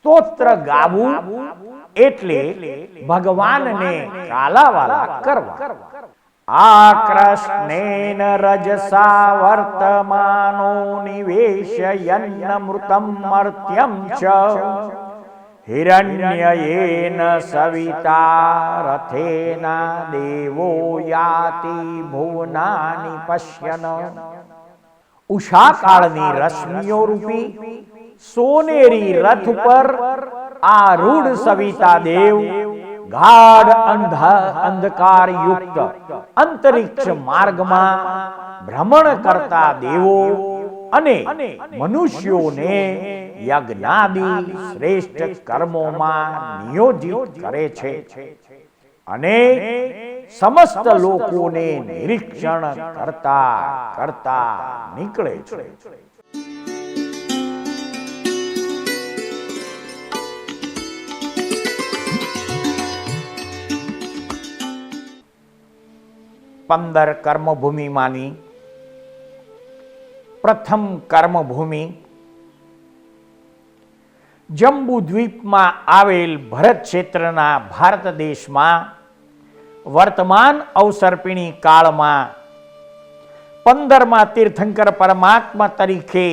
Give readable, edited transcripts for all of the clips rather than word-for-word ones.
સ્તોત્ર ગાવું એટલે ભગવાનને કાલાવાલા કરવા. આકૃષ્ણેન રજસા વર્તમાનો નિવેશયન્નમૃતમ મર્ત્યં ચ હિરણ્યયેન સવિતા રથેના દેવો યાતિ ભુવનાનિ પશ્યન. ઉષા કાળની રશ્મિઓ રૂપી સોનેરી રથ પર આરૂઢ સવિતા દેવ ગાઢ અંધકાર યુક્ત અંતરિક્ષ માર્ગમાં ભ્રમણ કરતા દેવો અને મનુષ્યોને યજ્ઞાદિ શ્રેષ્ઠ કર્મોમાં નિયોજિત કરે છે અને સમસ્ત લોકોને નિરીક્ષણ કરતા કરતા નીકળે છે. પંદર કર્મભૂમિમાંની પ્રથમ કર્મભૂમિ જંબુ દ્વીપમાં આવેલ ભરત ક્ષેત્રના ભારત દેશમાં વર્તમાન અવસર્પિણી કાળમાં 15મા તીર્થંકર પરમાત્મા તરીકે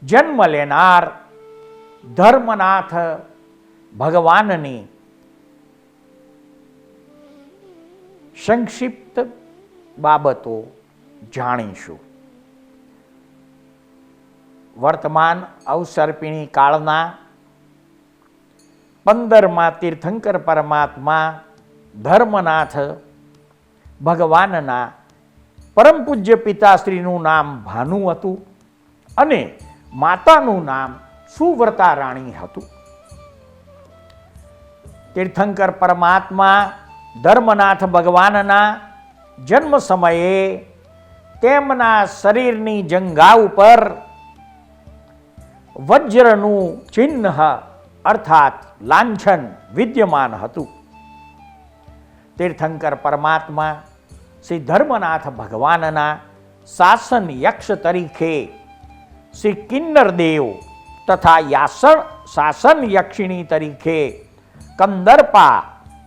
જન્મ લેનાર ધર્મનાથ ભગવાનની સંક્ષિપ્ત બાબતો જાણીશું. વર્તમાન અવસર્પિણી કાળના 15મા તીર્થંકર પરમાત્મા ધર્મનાથ ભગવાનના પરમ પૂજ્ય પિતાશ્રીનું નામ ભાનુ હતું અને માતાનું નામ સુવ્રતા રાણી હતું. તીર્થંકર પરમાત્મા ધર્મનાથ ભગવાનના જન્મ સમયે તેમના શરીરની જંઘા ઉપર વજ્રનું ચિહ્ન અર્થાત લાંછન વિદ્યમાન હતું. તીર્થંકર પરમાત્મા શ્રી ધર્મનાથ ભગવાનના શાસન યક્ષ તરીકે શ્રી કિન્નર દેવ તથા શાસન યક્ષિણી તરીકે કંદર્પા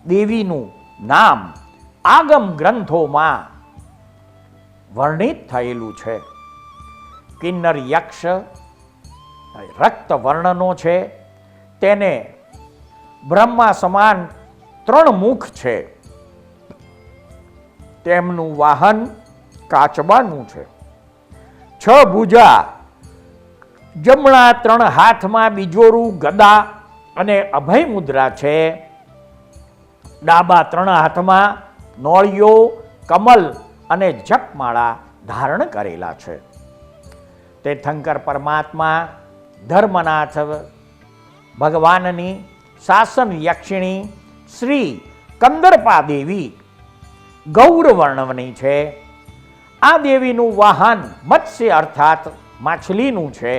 દેવીનું નામ આગમ ગ્રંથોમાં વર્ણિત થયેલું છે. કિન્નર યક્ષ રક્ત વર્ણનો છે. તેને બ્રહ્મા સમાન 3 મુખ છે. તેમનું વાહન કાચબાનું છે. 6 ભુજા, જમણા 3 હાથમાં બીજોરું, ગદા અને અભય મુદ્રા છે. ડાબા 3 હાથમાં નોળિયો, કમલ અને જપમાળા ધારણ કરેલા છે. તીર્થંકર પરમાત્મા ધર્મનાથ ભગવાનની શાસન યક્ષિણી શ્રી કંદર્પા દેવી ગૌર વર્ણવની છે. આ દેવીનું વાહન મત્સ્ય અર્થાત માછલીનું છે.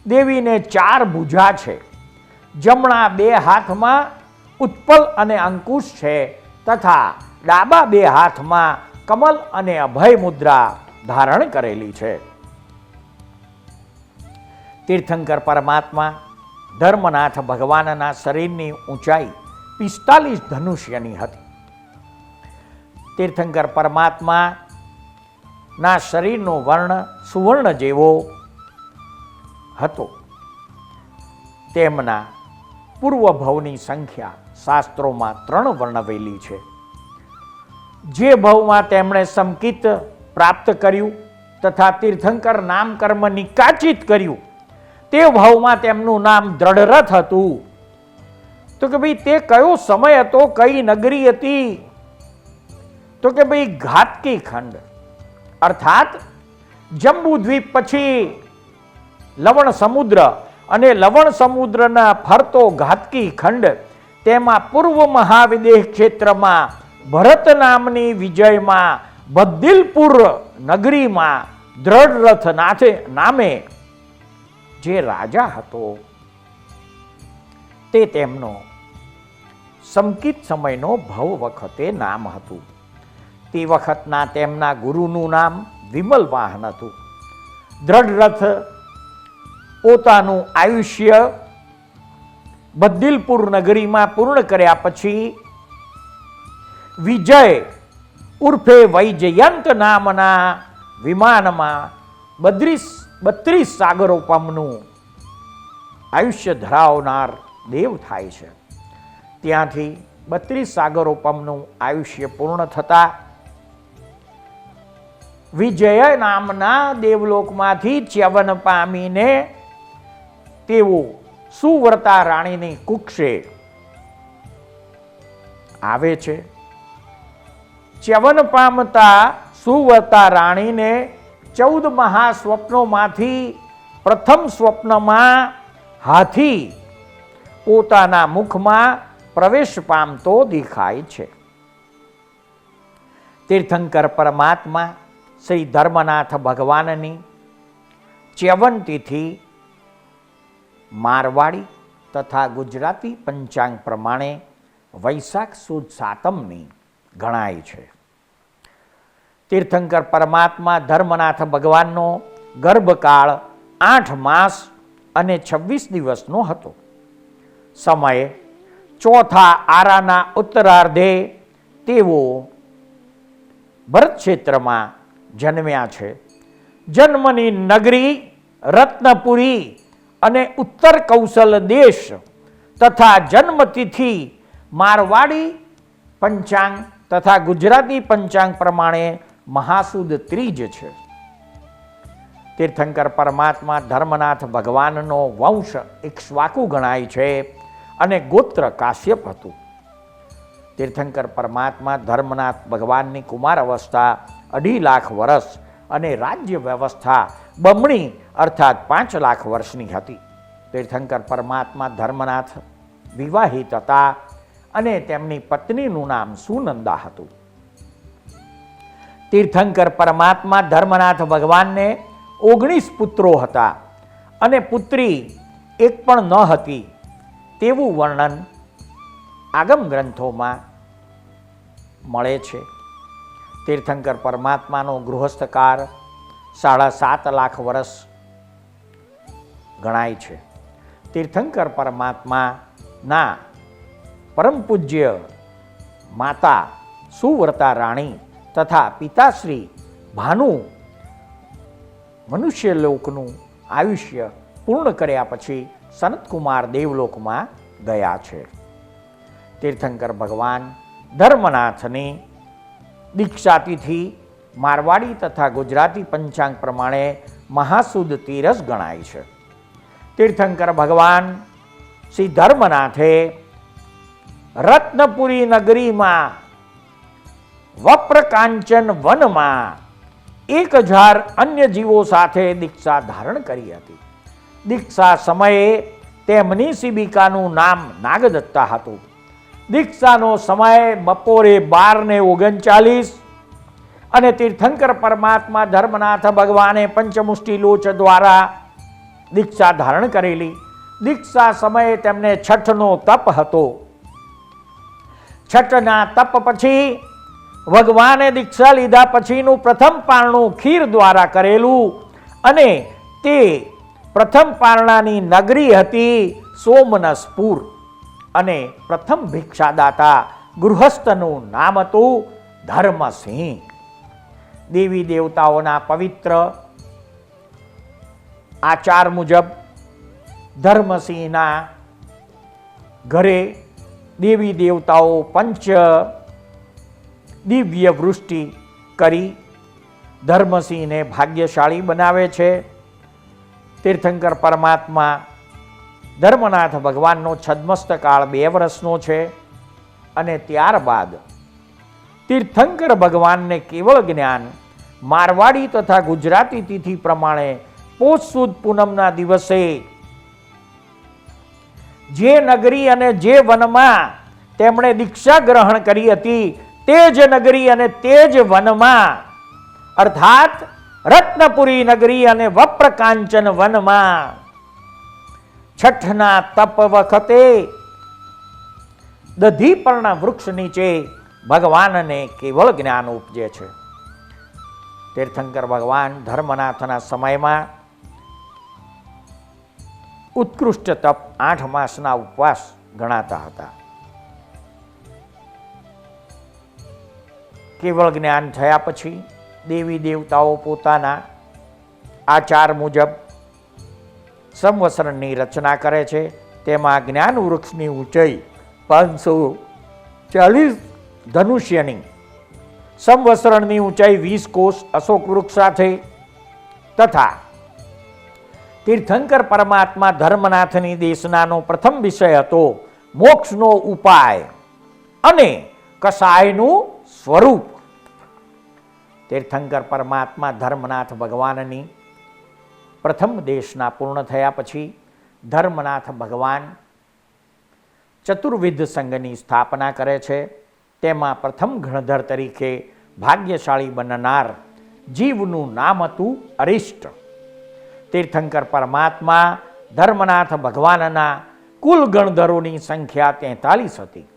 દેવીને 4 ભુજા છે. જમણા 2 હાથમાં ઉત્પલ અને અંકુશ છે તથા ડાબા 2 હાથમાં કમલ અને અભય મુદ્રા ધારણ કરેલી છે. તીર્થંકર પરમાત્મા ધર્મનાથ ભગવાનના શરીરની ઊંચાઈ 45 ધનુષ્યની હતી. તીર્થંકર પરમાત્મા ના શરીરનો વર્ણ સુવર્ણ જેવો હતો. તેમના પૂર્વ ભવની સંખ્યા શાસ્ત્રોમાં 3 વર્ણવેલી છે. જે ભવમાં તેમણે સમકિત પ્રાપ્ત કર્યું તથા તીર્થંકર નામ કર્મ નિકાચિત કર્યું તે ભવમાં તેમનું નામ દ્રઢરથ હતું. તો કે ભાઈ તે કયો સમય હતો, કઈ નગરી હતી? તો કે ભાઈ ઘાતકી ખંડ અર્થાત જંબુ દ્વીપ પછી લવણ સમુદ્ર અને લવણ સમુદ્રના ફરતો ઘાતકી ખંડ, તેમાં પૂર્વ મહાવિદેહ ક્ષેત્રમાં ભરત નામની વિજયમાં બદ્દિલપુર નગરીમાં દ્રઢરથ નામે જે રાજા હતો તે તેમનો સમકિત સમયનો ભવ વખતે નામ હતું. તે વખતના તેમના ગુરુનું નામ વિમલ વાહન હતું. દ્રઢરથ પોતાનું આયુષ્ય બદ્દિલપુર નગરીમાં પૂર્ણ કર્યા પછી વિજય ઉર્ફે વૈજયંત નામના વિમાનમાં 32 સાગરોપમનું આયુષ્ય ધરાવનાર દેવ થાય છે. ત્યાંથી 32 સાગરોપમનું આયુષ્ય પૂર્ણ થતા વિજય નામના દેવલોકમાંથી ચ્યવન પામીને તેઓ સુવ્રતા રાણીની કુક્ષે આવે છે. ચ્યવન પામતા સુવ્રતા રાણીને 14 મહાસ્વપ્નોમાંથી પ્રથમ સ્વપ્નમાં હાથી પોતાના મુખમાં પ્રવેશ પામતો દેખાય છે. તીર્થંકર પરમાત્મા શ્રી ધર્મનાથ ભગવાનની ચ્યવન તિથિ મારવાડી તથા ગુજરાતી પંચાંગ પ્રમાણે વૈશાખ સુદ 7મની ગણાય છે. તીર્થંકર પરમાત્મા ધર્મનાથ ભગવાનનો ગર્ભકાળ 8 માસ અને 26 દિવસનો હતો. સમયે ચોથા આરાના ઉત્તરાર્ધે તેઓ ભરત ક્ષેત્રમાં જન્મ્યા છે. જન્મની નગરી રત્નપુરી અને ઉત્તર કૌશલ દેશ તથા જન્મતિથિ મારવાડી પંચાંગ તથા ગુજરાતી પંચાંગ પ્રમાણે મહાસુદ ત્રીજ છે. તીર્થંકર પરમાત્મા ધર્મનાથ ભગવાનનો વંશ ઇક્ષ્વાકુ ગણાય છે અને ગોત્ર કાશ્યપ હતું. તીર્થંકર પરમાત્મા ધર્મનાથ ભગવાનની કુમાર અવસ્થા 2.5 લાખ વર્ષ અને રાજ્ય વ્યવસ્થા બમણી અર્થાત 5 લાખ વર્ષની હતી. તીર્થંકર પરમાત્મા ધર્મનાથ વિવાહિત હતા અને તેમની પત્નીનું નામ સુનંદા હતું. તીર્થંકર પરમાત્મા ધર્મનાથ ભગવાનને 19 પુત્રો હતા અને પુત્રી એક પણ ન હતી તેવું વર્ણન આગમ ગ્રંથોમાં મળે છે. તીર્થંકર પરમાત્માનો ગૃહસ્થકાળ 7.5 લાખ વર્ષ ગણાય છે. તીર્થંકર પરમાત્માના પરમ પૂજ્ય માતા સુવ્રતા રાણી તથા પિતાશ્રી ભાનુ મનુષ્ય લોકનું આયુષ્ય પૂર્ણ કર્યા પછી સનતકુમાર દેવલોકમાં ગયા છે. તીર્થંકર ભગવાન ધર્મનાથની દીક્ષાતિથિ મારવાડી તથા ગુજરાતી પંચાંગ પ્રમાણે મહાસુદ તેરસ ગણાય છે. તીર્થંકર ભગવાન શ્રી ધર્મનાથે રત્નપુરી નગરીમાં વપ્રકાંચન વનમાં 1000 અન્ય જીવો સાથે દીક્ષા ધારણ કરી હતી. દીક્ષા સમયે તેમની શિબિકાનું નામ નાગદત્તા હતું. દીક્ષાનો સમય બપોરે 12:39 અને તીર્થંકર પરમાત્મા ધર્મનાથ ભગવાને પંચમુષ્ટિ લોચ દ્વારા દીક્ષા ધારણ કરેલી. દીક્ષા સમયે તેમને છઠનો તપ હતો. છઠના તપ પછી ભગવાને દીક્ષા લીધા પછીનું પ્રથમ પારણું ખીર દ્વારા કરેલું અને તે પ્રથમ પારણાની નગરી હતી સોમનસપુર અને પ્રથમ ભિક્ષાદાતા ગૃહસ્થનું નામ હતું ધર્મસિંહ. દેવી દેવતાઓના પવિત્ર આચાર મુજબ ધર્મસિંહના ઘરે દેવી દેવતાઓ પંચ દિવ્ય વૃષ્ટિ કરી ધર્મસિંહને ભાગ્યશાળી બનાવે છે. તીર્થંકર પરમાત્મા ધર્મનાથ ભગવાનનો છદ્મસ્તકાળ 2 વર્ષનો છે અને ત્યારબાદ તીર્થંકર ભગવાનને કેવળ જ્ઞાન મારવાડી તથા ગુજરાતી તિથિ પ્રમાણે પોષ સુદ પૂનમના દિવસે જે નગરી અને જે વનમાં તેમણે દીક્ષા ગ્રહણ કરી હતી તે જ નગરી અને તે જ વનમાં અર્થાત રત્નપુરી નગરી અને વપ્રકાંચન વનમાં છઠના તપ વખતે દધીપર્ણ વૃક્ષ નીચે ભગવાનને કેવળ જ્ઞાન ઉપજે છે. તીર્થંકર ભગવાન ધર્મનાથના સમયમાં ઉત્કૃષ્ટ તપ 8 માસના ઉપવાસ ગણાતા હતા. કેવળ જ્ઞાન થયા પછી દેવી દેવતાઓ પોતાના આચાર મુજબ સંવત્સરની રચના કરે છે. તેમાં જ્ઞાન વૃક્ષની ઊંચાઈ 540 ધનુષ્યની, સંવત્સરની ઊંચાઈ 20 કોષ અશોક વૃક્ષ સાથે તથા તીર્થંકર પરમાત્મા ધર્મનાથની દેશનાનો પ્રથમ વિષય હતો મોક્ષનો ઉપાય અને કસાયનું સ્વરૂપ. તીર્થંકર પરમાત્મા ધર્મનાથ ભગવાનની પ્રથમ દેશના પૂર્ણ થયા પછી ધર્મનાથ ભગવાન ચતુર્વિધ સંઘની સ્થાપના કરે છે. તેમાં પ્રથમ ગણધર તરીકે ભાગ્યશાળી બનનાર જીવનું નામ હતું અરિષ્ટ. તીર્થંકર પરમાત્મા ધર્મનાથ ભગવાનના કુલ ગણધરોની સંખ્યા 43 હતી.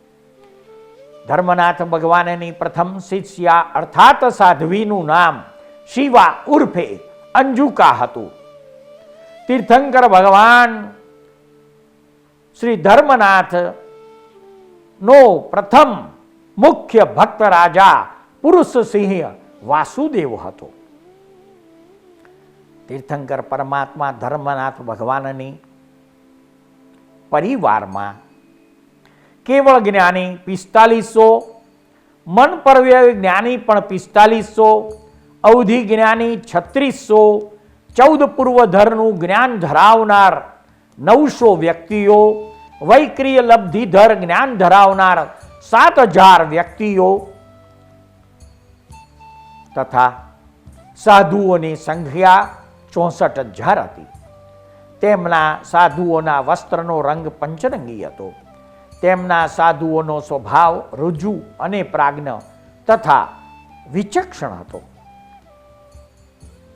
ધર્મનાથ ભગવાનની પ્રથમ શિષ્યા અર્થાત સાધ્વીનું નામ શિવા ઉર્ફે અંજુકા હતું. તીર્થંકર ભગવાન શ્રી ધર્મનાથ નો પ્રથમ મુખ્ય ભક્ત રાજા પુરુષસિંહ વાસુદેવ હતો. તીર્થંકર પરમાત્મા ધર્મનાથ ભગવાનની પરિવારમાં કેવળ જ્ઞાની 4500, મન પરવ્ય જ્ઞાની પણ 4500, અવધિ જ્ઞાની 3600, 14 પૂર્વધરનું જ્ઞાન ધરાવનાર 900 વ્યક્તિઓ, વૈક્રિય લબ્ધિધર જ્ઞાન ધરાવનાર 7000 વ્યક્તિઓ તથા સાધુઓની સંખ્યા 64,000 હતી. તેમના સાધુઓના વસ્ત્રનો રંગ પંચરંગી હતો. તેમના સાધુઓનો સ્વભાવ રુજુ અને પ્રાજ્ઞ તથા વિચક્ષણ હતો.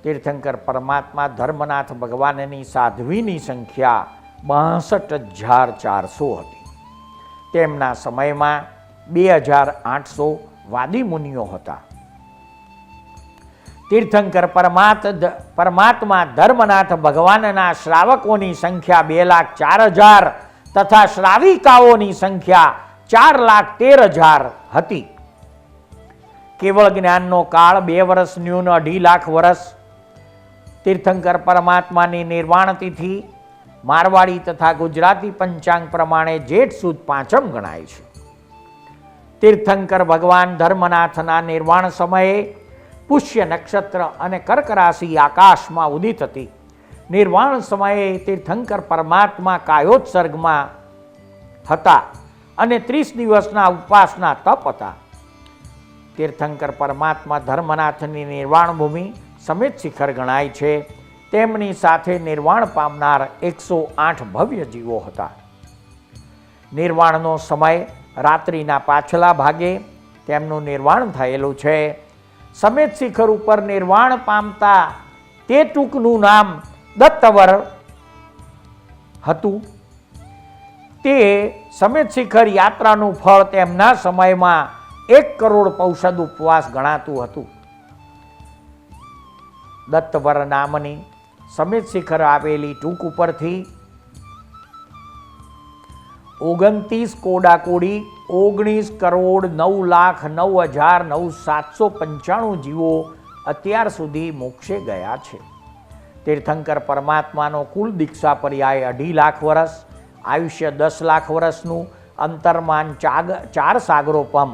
તીર્થંકર પરમાત્મા ધર્મનાથ ભગવાનની સાધ્વીની સંખ્યા 62,400 હતી. તેમના સમયમાં 2,800 વાદી મુનિઓ હતા. તીર્થંકર પરમાત્મા ધર્મનાથ ભગવાનના શ્રાવકોની સંખ્યા 2,04,000 તથા શ્રાવિકાઓની સંખ્યા 4,13,000 હતી. કેવળ જ્ઞાનનો કાળ 2 વર્ષ ન્યૂન 2.5 લાખ વર્ષ. તીર્થંકર પરમાત્માની નિર્વાણ તિથિ મારવાડી તથા ગુજરાતી પંચાંગ પ્રમાણે જેઠ સુદ 5મ ગણાય છે. તીર્થંકર ભગવાન ધર્મનાથના નિર્વાણ સમયે પુષ્ય નક્ષત્ર અને કર્ક રાશિ આકાશમાં ઉદિત હતી. નિર્વાણ સમયે તીર્થંકર પરમાત્મા કાયોત્સર્ગમાં હતા અને 30 દિવસના ઉપવાસના તપ હતા. તીર્થંકર પરમાત્મા ધર્મનાથની નિર્વાણ ભૂમિ સમેત શિખર ગણાય છે. તેમની સાથે નિર્વાણ પામનાર 108 ભવ્ય જીવો હતા. નિર્વાણનો સમય રાત્રિના પાછલા ભાગે તેમનું નિર્વાણ થયેલું છે. સમેત શિખર ઉપર નિર્વાણ પામતા તે ટૂંકનું નામ દત્તવર હતું. તે સમેત શિખર યાત્રાનું ફળ તેમના સમયમાં 1 કરોડ પૌષદ ઉપવાસ ગણાતું હતું. દત્તવર નામની સમેત શિખર આવેલી ટૂંક ઉપરથી 29 કોડાકોડી 19,09,09,795 જીવો અત્યાર સુધી મોક્ષે ગયા છે. તીર્થંકર પરમાત્માનો કુલ દીક્ષા પર્યાય 2.5 લાખ વર્ષ, આયુષ્ય 10 લાખ વર્ષનું, અંતરમાન 4 સાગરોપમ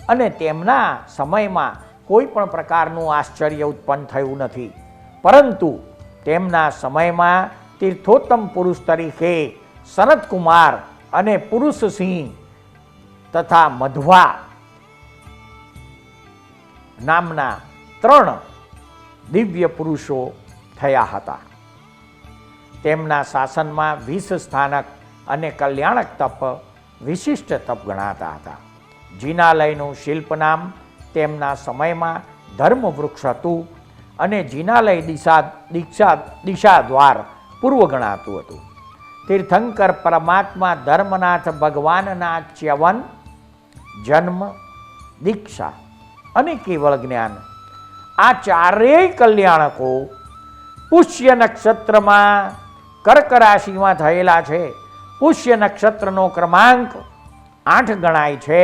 અને તેમના સમયમાં કોઈ પણ પ્રકારનું આશ્ચર્ય ઉત્પન્ન થયું નથી. પરંતુ તેમના સમયમાં તીર્થોત્તમ પુરુષ તરીકે સનતકુમાર અને પુરુષસિંહ તથા મધ્વા નામના 3 દિવ્ય પુરુષો થયા હતા. તેમના શાસનમાં 20 સ્થાનક અને કલ્યાણક તપ વિશિષ્ટ તપ ગણાતા હતા. જિનાલયનું શિલ્પ નામ તેમના સમયમાં ધર્મ વૃક્ષ હતું અને જિનાલય દિશા દ્વાર પૂર્વ ગણાતું હતું. તીર્થંકર પરમાત્મા ધર્મનાથ ભગવાનના ચ્યવન, જન્મ, દીક્ષા અને કેવળ જ્ઞાન આ ચારેય કલ્યાણકો પુષ્ય નક્ષત્રમાં કર્ક રાશિમાં થયેલા છે. પુષ્ય નક્ષત્રનો ક્રમાંક 8 ગણાય છે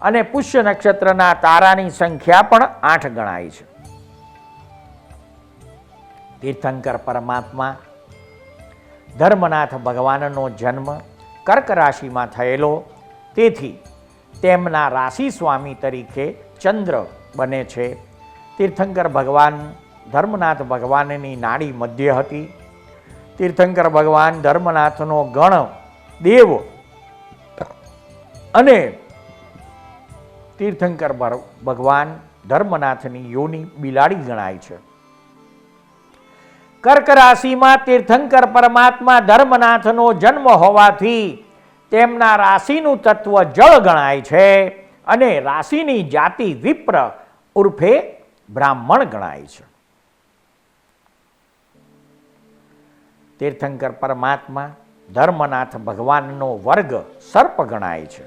અને પુષ્ય નક્ષત્રના તારાની સંખ્યા પણ 8 ગણાય છે. તીર્થંકર પરમાત્મા ધર્મનાથ ભગવાનનો જન્મ કર્ક રાશિમાં થયેલો, તેથી તેમના રાશિ સ્વામી તરીકે ચંદ્ર બને છે. તીર્થંકર ભગવાન ધર્મનાથ ભગવાનની નાડી મધ્ય હતી. તીર્થંકર ભગવાન ધર્મનાથનો ગણ દેવ અને તીર્થંકર ભગવાન ધર્મનાથની યોની બિલાડી ગણાય છે. કર્ક રાશિમાં તીર્થંકર પરમાત્મા ધર્મનાથનો જન્મ હોવાથી તેમના રાશિનું તત્વ જળ ગણાય છે અને રાશિની જાતિ વિપ્ર ઉર્ફે બ્રાહ્મણ ગણાય છે. તીર્થંકર પરમાત્મા ધર્મનાથ ભગવાનનો વર્ગ સર્પ ગણાય છે.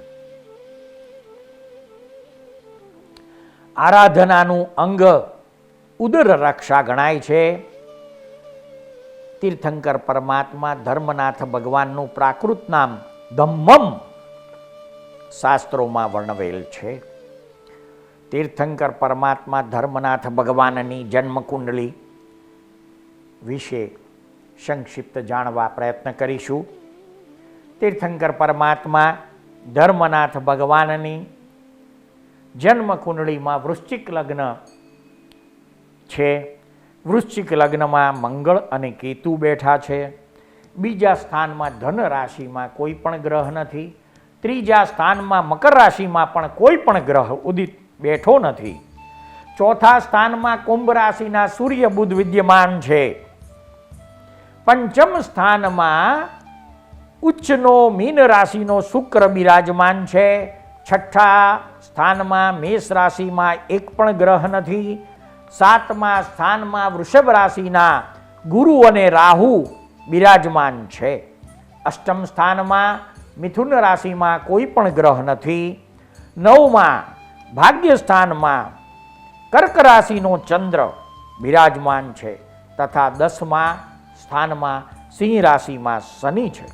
આરાધનાનું અંગ ઉદર રક્ષા ગણાય છે. તીર્થંકર પરમાત્મા ધર્મનાથ ભગવાનનું પ્રાકૃત નામ ધમ્મમ શાસ્ત્રોમાં વર્ણવેલ છે. તીર્થંકર પરમાત્મા ધર્મનાથ ભગવાનની જન્મકુંડલી વિશે સંક્ષિપ્ત જાણવા પ્રયત્ન કરીશું. તીર્થંકર પરમાત્મા ધર્મનાથ ભગવાનની જન્મકુંડળીમાં વૃશ્ચિક લગ્ન છે. વૃશ્ચિક લગ્નમાં મંગળ અને કેતુ બેઠા છે. બીજા સ્થાનમાં ધન રાશિમાં કોઈ પણ ગ્રહ નથી. ત્રીજા સ્થાનમાં મકર રાશિમાં પણ કોઈ પણ ગ્રહ ઉદિત બેઠો નથી. ચોથા સ્થાનમાં કુંભ રાશિના સૂર્ય બુધ વિદ્યમાન છે. પંચમ સ્થાનમાં ઉચ્ચનો મીન રાશિનો શુક્ર બિરાજમાન છે. છઠ્ઠા સ્થાનમાં મેષ રાશિમાં એક પણ ગ્રહ નથી. સાતમા સ્થાનમાં વૃષભ રાશિના ગુરુ અને રાહુ બિરાજમાન છે. અષ્ટમ સ્થાનમાં મિથુન રાશિમાં કોઈ પણ ગ્રહ નથી. નવમા ભાગ્ય સ્થાનમાં કર્ક રાશિનો ચંદ્ર બિરાજમાન છે તથા 10મા સ્થાનમાં સિંહ રાશિમાં શનિ છે.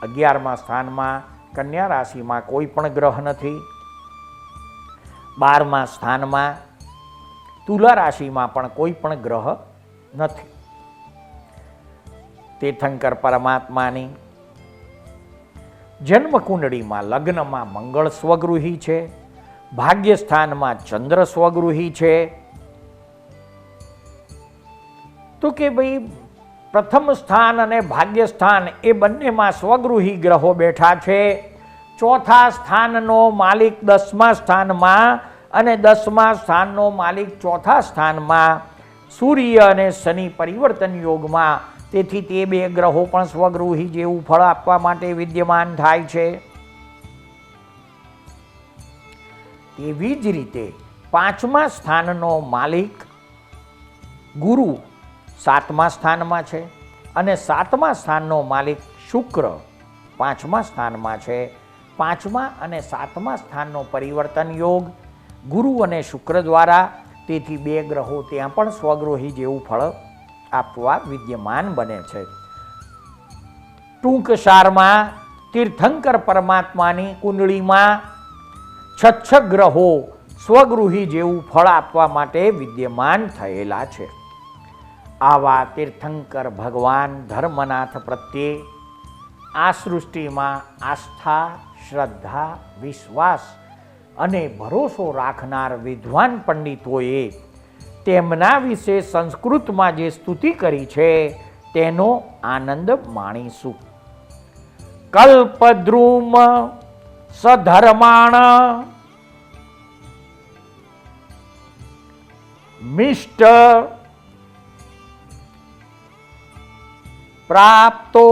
11મા સ્થાનમાં કન્યા રાશિમાં કોઈ પણ ગ્રહ નથી. 12મા સ્થાનમાં તુલા રાશિમાં પણ કોઈ પણ ગ્રહ નથી. તીર્થંકર પરમાત્માની જન્મકુંડળીમાં લગ્નમાં મંગળ સ્વગૃહી છે. ભાગ્યસ્થાનમાં ચંદ્ર સ્વગૃહી છે. તો કે ભાઈ પ્રથમ સ્થાન અને ભાગ્યસ્થાન એ બંનેમાં સ્વગૃહી ગ્રહો બેઠા છે. ચોથા સ્થાનનો માલિક 10મા સ્થાનમાં અને 10મા સ્થાનનો માલિક ચોથા સ્થાનમાં સૂર્ય અને શનિ પરિવર્તન યોગમાં. તેથી તે બે ગ્રહો પણ સ્વગૃહી જેવું ફળ આપવા માટે વિદ્યમાન થાય છે. તેવી જ રીતે 5મા સ્થાનનો માલિક ગુરુ 7મા સ્થાનમાં છે અને 7મા સ્થાનનો માલિક શુક્ર 5મા સ્થાનમાં છે. 5મા અને 7મા સ્થાનનો પરિવર્તન યોગ ગુરુ અને શુક્ર દ્વારા. તેથી બે ગ્રહો ત્યાં પણ સ્વગૃહી જેવું ફળ આપવા વિદ્યમાન બને છે. ટૂંક સારમાં તીર્થંકર પરમાત્માની કુંડળીમાં 6 ગ્રહો સ્વગૃહી જેવું ફળ આપવા માટે વિદ્યમાન થયેલા છે. આવા તીર્થંકર ભગવાન ધર્મનાથ પ્રત્યે આ સૃષ્ટિમાં આસ્થા, શ્રદ્ધા, વિશ્વાસ અને ભરોસો રાખનાર વિદ્વાન પંડિતોએ તેમના વિશે સંસ્કૃતમાં જે સ્તુતિ કરી છે તેનો આનંદ માણીશું. કલ્પદ્રુમ સધર્માણ મિષ્ટ પ્રાપ્તો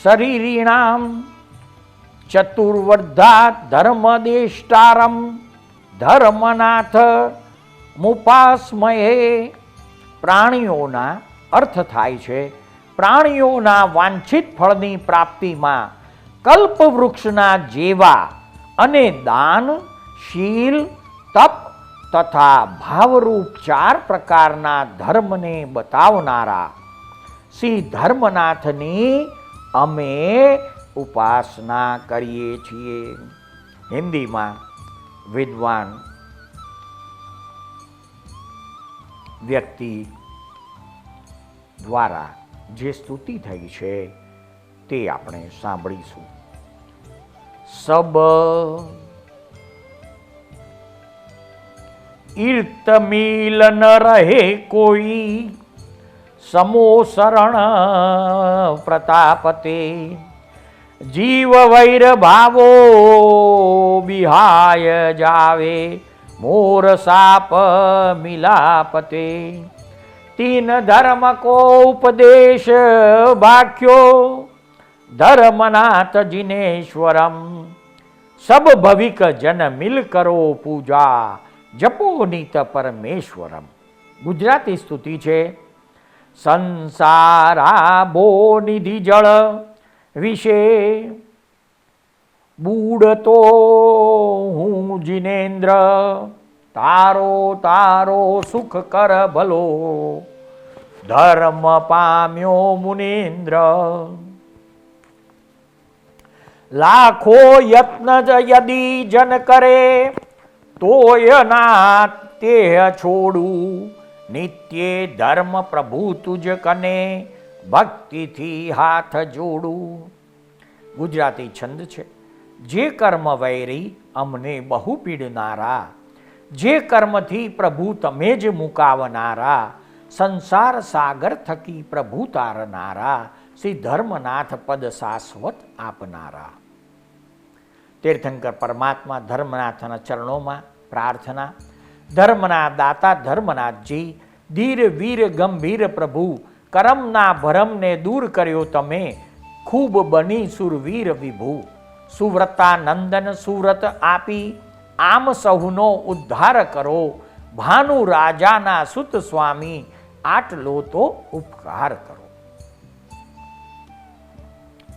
શરીરીણામ ચતુર્વર્ધા ધર્મદેષ્ટારમ ધર્મનાથ મુપાસ્મયે. પ્રાણીઓના અર્થ થાય છે પ્રાણીઓના વાંછિત ફળની પ્રાપ્તિમાં કલ્પવૃક્ષના જેવા અને દાન, શીલ, તપ તથા ભાવરૂપ 4 પ્રકારના ધર્મને બતાવનારા શ્રી ધર્મનાથની અમે ઉપાસના કરીએ છીએ. હિન્દીમાં વિદ્વાન વ્યક્તિ દ્વારા જે સ્તુતિ થઈ છે તે આપણે સાંભળીશું. સબ ઈર્ત મિલ ન રહે કોઈ સમો શરણ પ્રતાપતે જીવ વૈર ભાવો બિહાય જાવે મોર સાપ મિલાપતે. તીન ધર્મ કો ઉપદેશ ભાખ્યો ધર્મનાથ જીનેશ્વરમ. સબ ભવિક જન મિલ કરો પૂજા જપો નિત પરમેશ્વરમ. ગુજરાતી સ્તુતિ છે. સંસારાબો નિધિ જળ વિશે બૂડતો હું જીનેન્દ્ર તારો તારો સુખ કર ભલો ધર્મ પામ્યો મુનેન્દ્ર. લાખો યત્ન યદી જન કરે તોય ના તે છોડું નિત્ય ધર્મ પ્રભુ તુજ કને ભક્તિથી હાથ જોડું. ગુજરાતી છંદ છે. જે કર્મ વૈરી અમને બહુ પીડનારા, જે કર્મથી પ્રભુ તમે જ મુકાવનારા, સંસાર સાગર થકી પ્રભુ તારનારા, શ્રી ધર્મનાથ પદ શાશ્વત આપનારા. તીર્થંકર પરમાત્મા ધર્મનાથના ચરણોમાં પ્રાર્થના. ધર્મના દાતા ધર્મનાથજી, ધીર વીર ગંભીર પ્રભુ, કરમના ભરમને દૂર કર્યો તમે, ખૂબ બની સુરવીર વિભુ. સુવ્રતા નંદન સુરત આપી આમ સહુનો ઉદ્ધાર કરો, ભાનુ રાજાના સુત સ્વામી આટલો તો ઉપકાર કરો.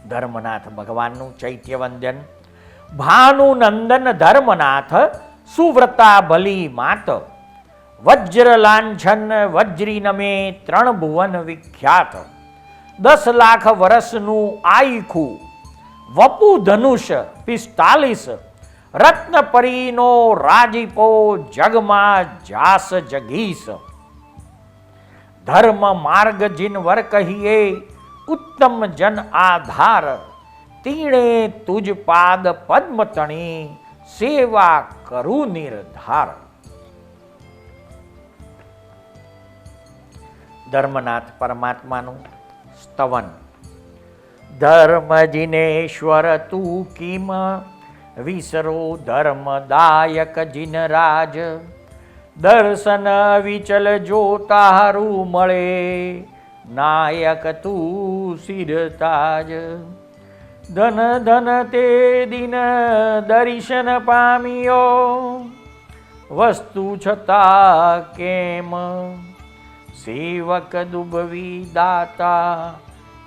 ધર્મનાથ ભગવાનનું ચૈત્ય વંદન. ભાનુ નંદન ધર્મનાથ સુવ્રતા ભલી માત, વજ્ર લાંછન વજ્રી નમે 3 ભુવન વિખ્યાત. 10 લાખ વર્ષનું આઈખું વપુ ધનુષ 45, રત્ન પરીનો રાજીપો જગમાં જાસ જગીશ. ધર્મ માર્ગ જીનવર કહીએ ઉત્તમ જન આધાર, તીણે તુજ પાદ પદ્મ તણી સેવા કરું નિર્ધાર. ધર્મનાથ પરમાત્માનું સ્તવન. ધર્મ જિનેશ્વર તું કિમ વિસરો ધર્મદાયક જિનરાજ. દર્શન વિચલ જો તારું મળે નાયક તું શિરતાજ. ધન ધન તે દિન દર્શન પામ્યો વસ્તુ છતાં કેમ સેવક દુભવી દાતા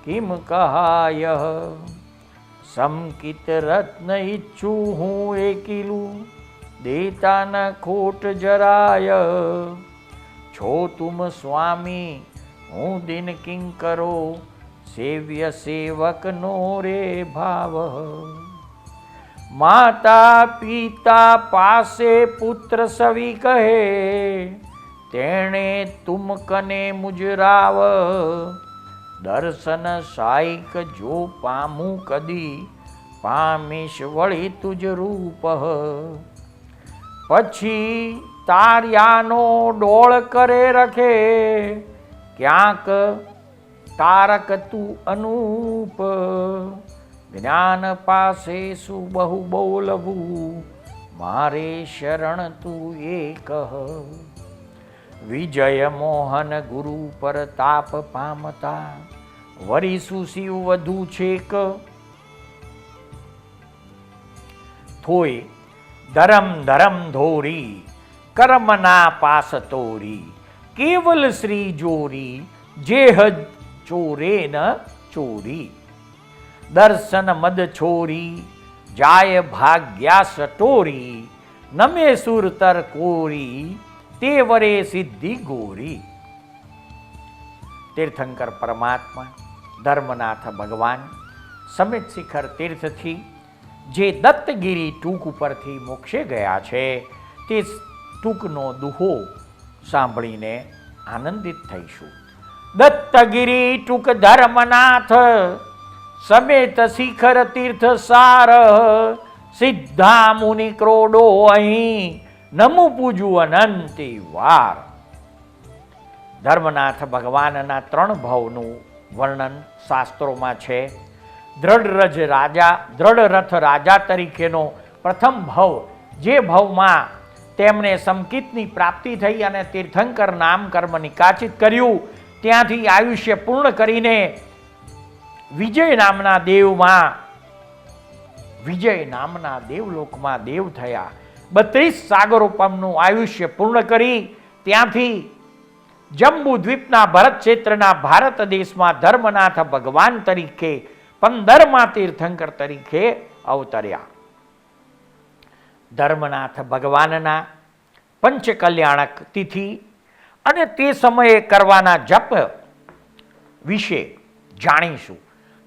કિમ કહાય. સમકિત રત્ન ઈચ્છું હું એકીલું દેતા ન ખોટ જરાય. છો તુમ સ્વામી હું દિન કિંકરો સેવ્ય સેવક નો રે ભાવ. માતા પિતા પાસે પુત્ર સવી કહે તેણે તુમ કને મુજરાવ. દર્શન સાઈક જો પામું કદી પામીશ વળી તુજ રૂપ. પછી તાર્યાનો ડોળ કરે રખે ક્યાંક તારક તું અનૂપ. જ્ઞાન પાસે શું બહુ બોલવું મારે શરણ તું એક. વિજય મોહન ગુરુ પર તાપ પામતા વરીસુ શિવ વધુ છેક. થોય ધરમ ધરમ ધોરી કર્મના પાસ તોરી. કેવલ શ્રી જોરી જેહ ચોરે ન ચોરી. દર્શન મદ છોરી જાય ભાગ્યા સટોરી. નમે સુરતર કોરી તે વરે સિદ્ધિ ગોરી. તીર્થંકર પરમાત્મા ધર્મનાથ ભગવાન સમિત શિખર તીર્થથી જે દત્તગીરી ટૂંક ઉપરથી મોક્ષે ગયા છે તે ટૂંકનો દુહો સાંભળીને આનંદિત થઈશું. દત્તગીરી ટૂંક ધર્મનાથ સમેત શિખર તીર્થ સાર. સિદ્ધા મુનિ ક્રોડો અહીં નમુ પૂજું અનંતી વાર. ધર્મનાથ ભગવાનના 3 ભવનું વર્ણન શાસ્ત્રોમાં છે. દ્રઢરથ રાજા તરીકેનો પ્રથમ ભવ, જે ભવમાં તેમણે સમકિતની પ્રાપ્તિ થઈ અને તીર્થંકર નામ કર્મ નિકાચિત કર્યું, ત્યાંથી આયુષ્ય પૂર્ણ કરીને વિજય નામના દેવલોકમાં દેવ થયા. 32 સાગરોપમનું આયુષ્ય પૂર્ણ કરી ત્યાંથી જંબુ દ્વીપના ભરત ક્ષેત્રના ભારત દેશમાં ધર્મનાથ ભગવાન તરીકે 15મા તીર્થંકર તરીકે અવતર્યા. ધર્મનાથ ભગવાનના પંચકલ્યાણક તિથિ અને તે સમયે કરવાના જપ વિશે જાણીશું.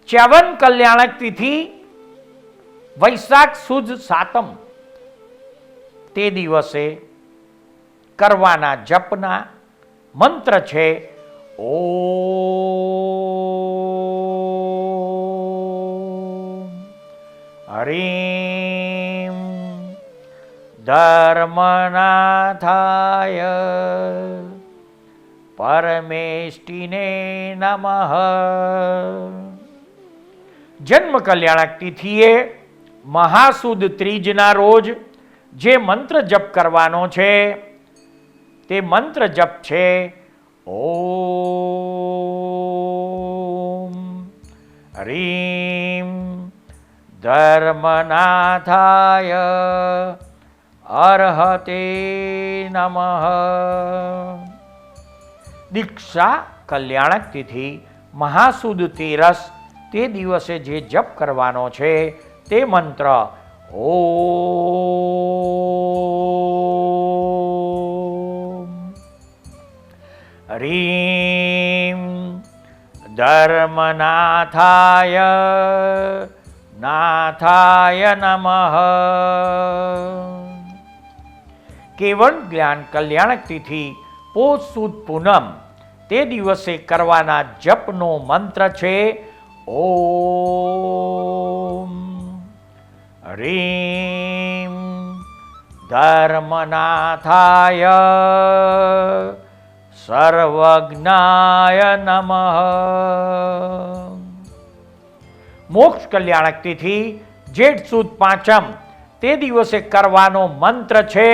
54 કલ્યાણક તિથિ વૈશાખ સુદ સાતમ તે દિવસે કરવાના જપના મંત્ર છે ઓમ હરીમ ધર્મનાથાય પરમેષ્ટિને નમઃ. જન્મ કલ્યાણક તિથિએ મહાસુદ ત્રીજના રોજ જે મંત્ર જપ કરવાનો છે તે મંત્ર જપ છે ઓમ હરીમ ધર્મનાથાય અર્હતે નમઃ. દીક્ષા કલ્યાણક તિથિ મહાસુદ તેરસ તે દિવસે જે જપ કરવાનો છે તે મંત્ર ઓમ હરીમ ધર્મનાથાય નમઃ. કેવળ જ્ઞાન કલ્યાણક તિથિ પોષ સુદ પૂનમ તે દિવસે કરવાના જપનો મંત્ર છે ઓમ હરીમ ધર્મનાથાય સર્વજ્ઞાય નમઃ. મોક્ષ કલ્યાણક તિથિ જેઠ સુદ પાંચમ તે દિવસે કરવાનો મંત્ર છે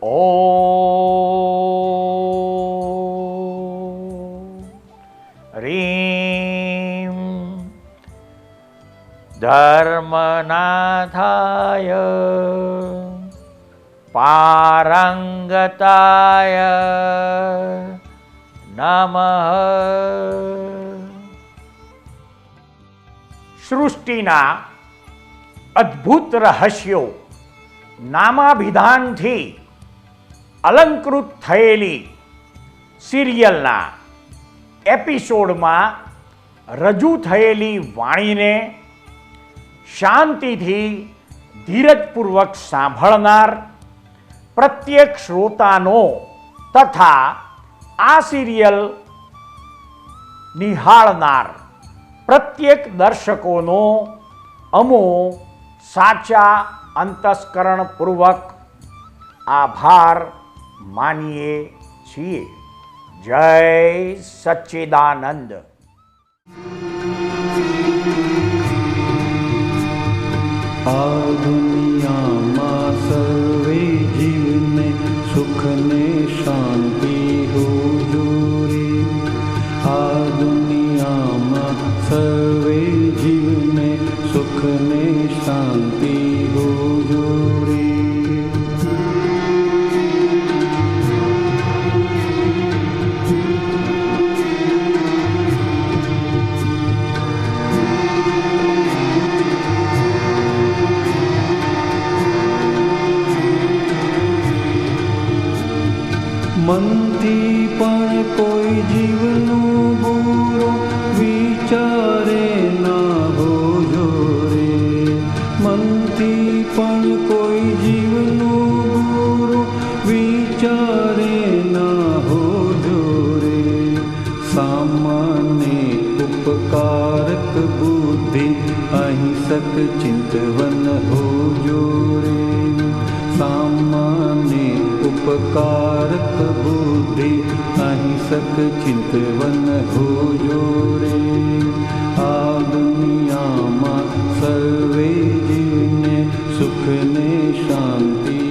ઓમ રીમ ધર્મનાથાય પારંગતાય નમઃ. સૃષ્ટિના અદ્ભુત રહસ્યો નામાભિધાનથી અલંકૃત થયેલી સિરિયલના એપિસોડમાં રજૂ થયેલી વાણીને શાંતિથી ધીરજપૂર્વક સાંભળનાર પ્રત્યેક શ્રોતાનો તથા આ સિરિયલ નિહાળનાર પ્રત્યેક દર્શકોનો અમો સાચા અંતસ્કરણપૂર્વક આભાર માનીએ છીએ. જય સચ્ચિદાનંદ. આ દુનિયામાં સર્વે જીવને સુખ ને શાંતિ હુજૂરે. આ દુનિયામાં સર્વે જીવને સુખ ને શાંતિ હુજૂરે. મનથી પણ કોઈ જીવનું બુરો વિચારે ના હોજો રે. મનથી પણ કોઈ જીવનું બુરો વિચારે ના હોજો રે. સામાન્ય ઉપકારક બુદ્ધિ અહિંસક ચિંતવન હોજો રે. સામાન્ય ઉપકારક બુદ્ધિ અહિંસક ચિંતવન હોજો રે. આ દુનિયામાં સર્વે જીવને સુખ ને શાંતિ